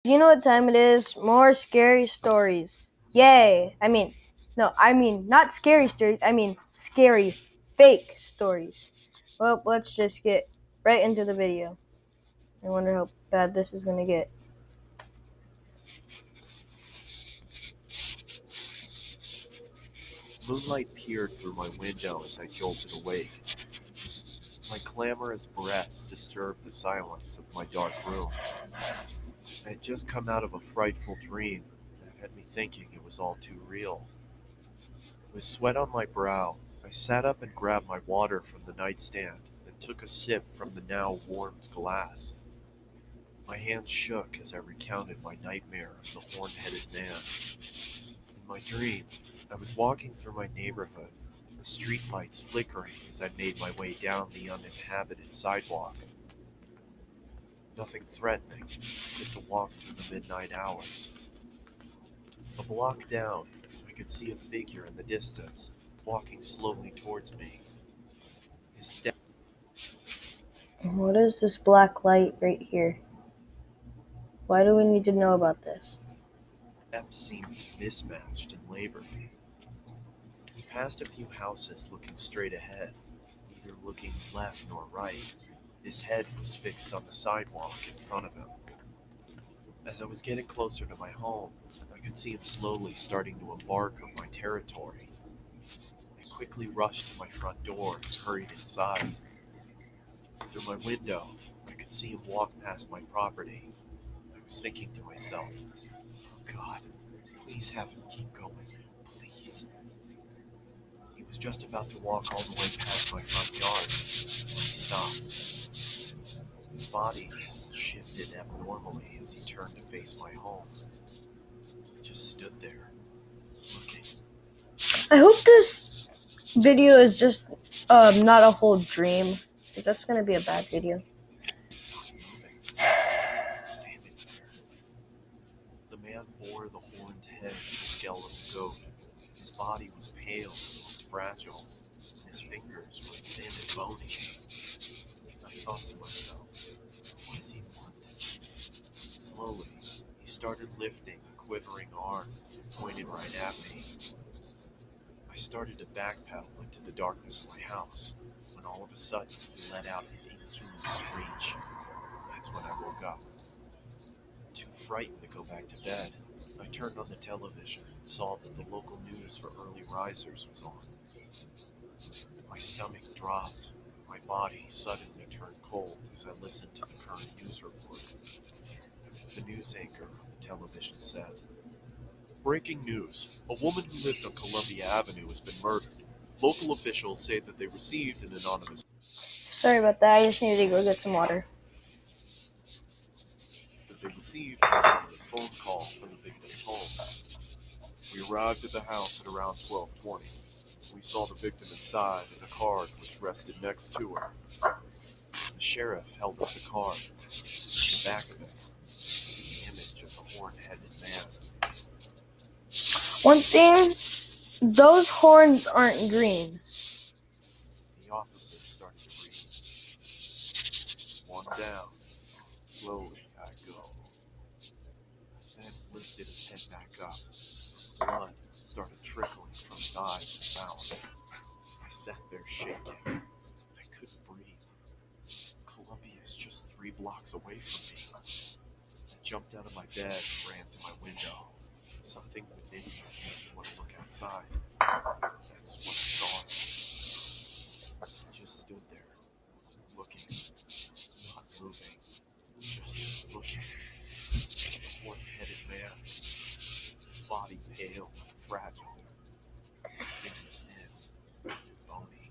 You know what time it is? More scary stories. Yay! I mean not scary stories. I mean scary, fake stories. Well, let's just get right into the video. I wonder how bad this is gonna get. Moonlight peered through my window as I jolted awake. My clamorous breaths disturbed the silence of my dark room. I had just come out of a frightful dream that had me thinking it was all too real. With sweat on my brow, I sat up and grabbed my water from the nightstand and took a sip from the now warmed glass. My hands shook as I recounted my nightmare of the horn-headed man. In my dream, I was walking through my neighborhood, the streetlights flickering as I made my way down the uninhabited sidewalk. Nothing threatening, just a walk through the midnight hours. A block down, I could see a figure in the distance, walking slowly towards me. His What is this black light right here? Why do we need to know about this? steps seemed mismatched and labored. He passed a few houses looking straight ahead, neither looking left nor right. His head was fixed on the sidewalk in front of him. As I was getting closer to my home, I could see him slowly starting to embark on my territory. I quickly rushed to my front door and hurried inside. Through my window, I could see him walk past my property. I was thinking to myself, "Oh God, please have him keep going. Please." He was just about to walk all the way past my front yard when he stopped. His body shifted abnormally as he turned to face my home. He just stood there, looking. I hope this video is just not a whole dream, because that's gonna be a bad video. Not moving, just standing there. The man bore the horned head of a skeletal goat. His body was pale and looked fragile, and his fingers were thin and bony. I thought to myself, what does he want? Slowly, he started lifting a quivering arm and pointed right at me. I started to backpedal into the darkness of my house, when all of a sudden he let out an inhuman screech. That's when I woke up. Too frightened to go back to bed, I turned on the television and saw that the local news for early risers was on. My stomach dropped, my body suddenly turned cold as I listened to the current news report. The news anchor on the television said, "Breaking news. A woman who lived on Columbia Avenue has been murdered. Local officials say that they received an anonymous Sorry about that. I just needed to go get some water. phone call from the victim's home. We arrived at the house at around 12:20. We saw the victim inside in a card which rested next to her. The sheriff held up the card. In the back of it, you could see the image of the horn-headed man. One thing, those horns aren't green. The officer started to read. One down. Slowly I go. Then lifted his head back up. His blood started trickling from his eyes and mouth. I sat there shaking. I couldn't breathe. Columbia is just 3 blocks away from me. I jumped out of my bed and ran to my window. Something within me made me want to look outside. That's what I saw. I just stood there, looking, not moving, just looking. A horn-headed man, his body pale and fragile, his fingers thin and bony.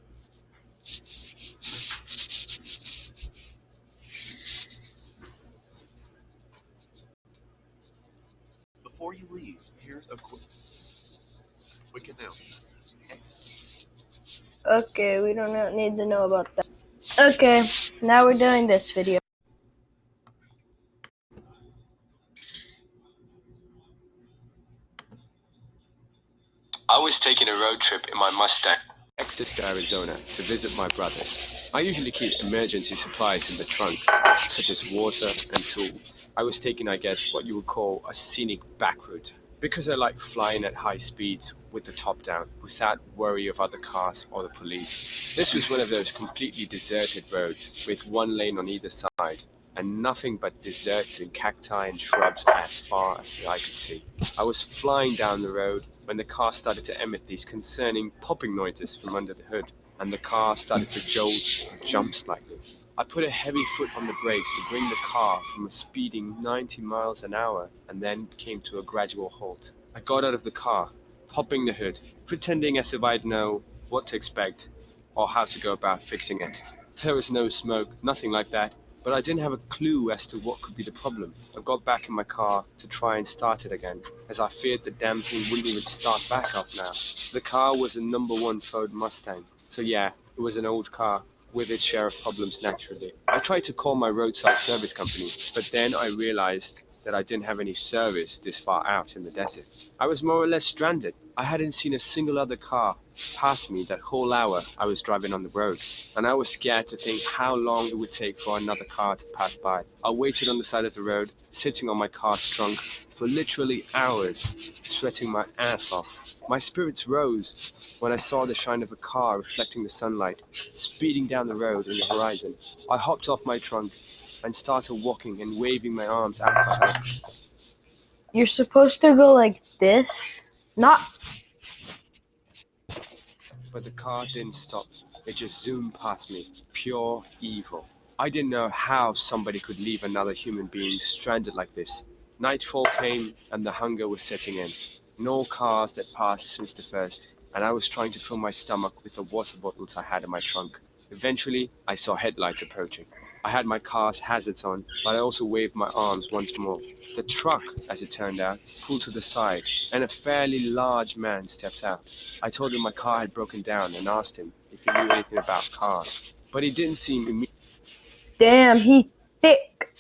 Before you leave, here's a quick announcement. Okay, we don't need to know about that. Okay, now we're doing this video. I was taking a road trip in my Mustang, Texas to Arizona to visit my brothers. I usually keep emergency supplies in the trunk. such as water and tools. I was taking, I guess, what you would call a scenic back route, because I like flying at high speeds with the top down, without worry of other cars or the police. This was one of those completely deserted roads, with one lane on either side, and nothing but deserts and cacti and shrubs as far as the eye could see. I was flying down the road when the car started to emit these concerning popping noises from under the hood, and the car started to jolt or jump slightly. I put a heavy foot on the brakes to bring the car from a speeding 90 miles an hour, and then came to a gradual halt. I got out of the car, popping the hood, pretending as if I'd know what to expect or how to go about fixing it. There was no smoke, nothing like that, but I didn't have a clue as to what could be the problem. I got back in my car to try and start it again, as I feared the damn thing wouldn't even start back up now. The car was a #1 Ford Mustang, so yeah, it was an old car, with its share of problems naturally. I tried to call my roadside service company, but then I realized that I didn't have any service this far out in the desert. I was more or less stranded. I hadn't seen a single other car pass me that whole hour I was driving on the road, and I was scared to think how long it would take for another car to pass by. I waited on the side of the road, sitting on my car's trunk, for literally hours, sweating my ass off. My spirits rose when I saw the shine of a car reflecting the sunlight, speeding down the road in the horizon. I hopped off my trunk and started walking and waving my arms out for help. You're supposed to go like this, not. But the car didn't stop. It just zoomed past me. Pure evil. I didn't know how somebody could leave another human being stranded like this. Nightfall came and the hunger was setting in. No cars that passed since the first, and I was trying to fill my stomach with the water bottles I had in my trunk. Eventually, I saw headlights approaching. I had my car's hazards on, but I also waved my arms once more. The truck, as it turned out, pulled to the side, and a fairly large man stepped out. I told him my car had broken down and asked him if he knew anything about cars, but he didn't seem Damn, he thick.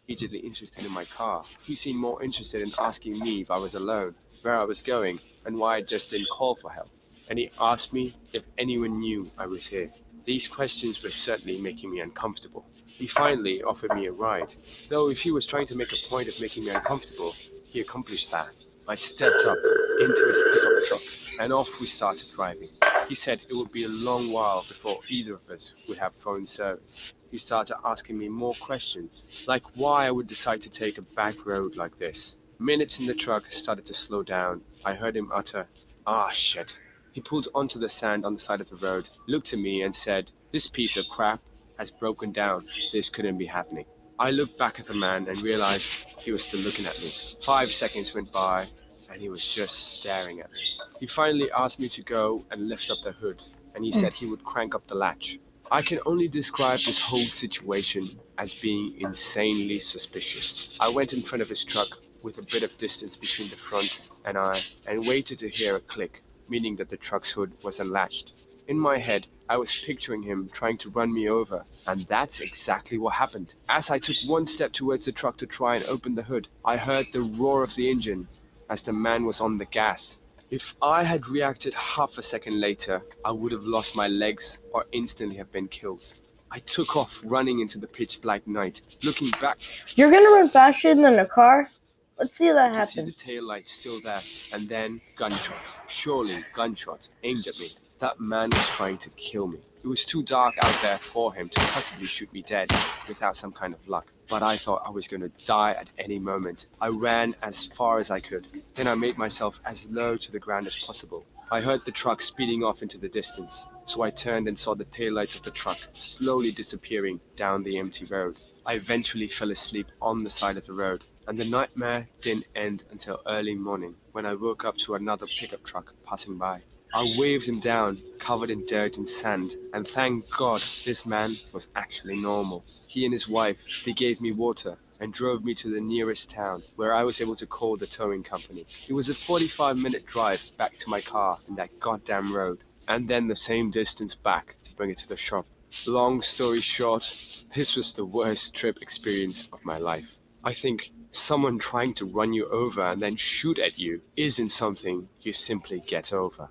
immediately interested in my car. He seemed more interested in asking me if I was alone, where I was going, and why I just didn't call for help. And he asked me if anyone knew I was here. These questions were certainly making me uncomfortable. He finally offered me a ride, though if he was trying to make a point of making me uncomfortable, he accomplished that. I stepped up into his pickup truck, and off we started driving. He said it would be a long while before either of us would have phone service. He started asking me more questions, like why I would decide to take a back road like this. Minutes in the truck started to slow down. I heard him utter, "Ah, shit." He pulled onto the sand on the side of the road, looked at me and said, "This piece of crap has broken down. This couldn't be happening." I looked back at the man and realized he was still looking at me. 5 seconds went by and he was just staring at me. He finally asked me to go and lift up the hood, and he said he would crank up the latch. I can only describe this whole situation as being insanely suspicious. I went in front of his truck with a bit of distance between the front and I and waited to hear a click, meaning that the truck's hood was unlatched. In my head, I was picturing him trying to run me over, and that's exactly what happened. As I took one step towards the truck to try and open the hood, I heard the roar of the engine as the man was on the gas. If I had reacted half a second later, I would have lost my legs or instantly have been killed. I took off running into the pitch black night, looking back You're gonna run faster than a car? Let's see that to see the happen. taillights still there, and then gunshots. Surely gunshots aimed at me. That man was trying to kill me. It was too dark out there for him to possibly shoot me dead without some kind of luck. But I thought I was going to die at any moment. I ran as far as I could. Then I made myself as low to the ground as possible. I heard the truck speeding off into the distance, so I turned and saw the taillights of the truck slowly disappearing down the empty road. I eventually fell asleep on the side of the road, and the nightmare didn't end until early morning when I woke up to another pickup truck passing by. I waved him down, covered in dirt and sand, and thank God this man was actually normal. He and his wife, they gave me water and drove me to the nearest town where I was able to call the towing company. It was a 45-minute drive back to my car in that goddamn road, and then the same distance back to bring it to the shop. Long story short, this was the worst trip experience of my life. I think someone trying to run you over and then shoot at you isn't something you simply get over.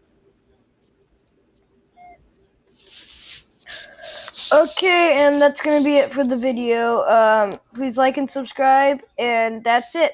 Okay, and that's gonna be it for the video. Please like and subscribe, and that's it.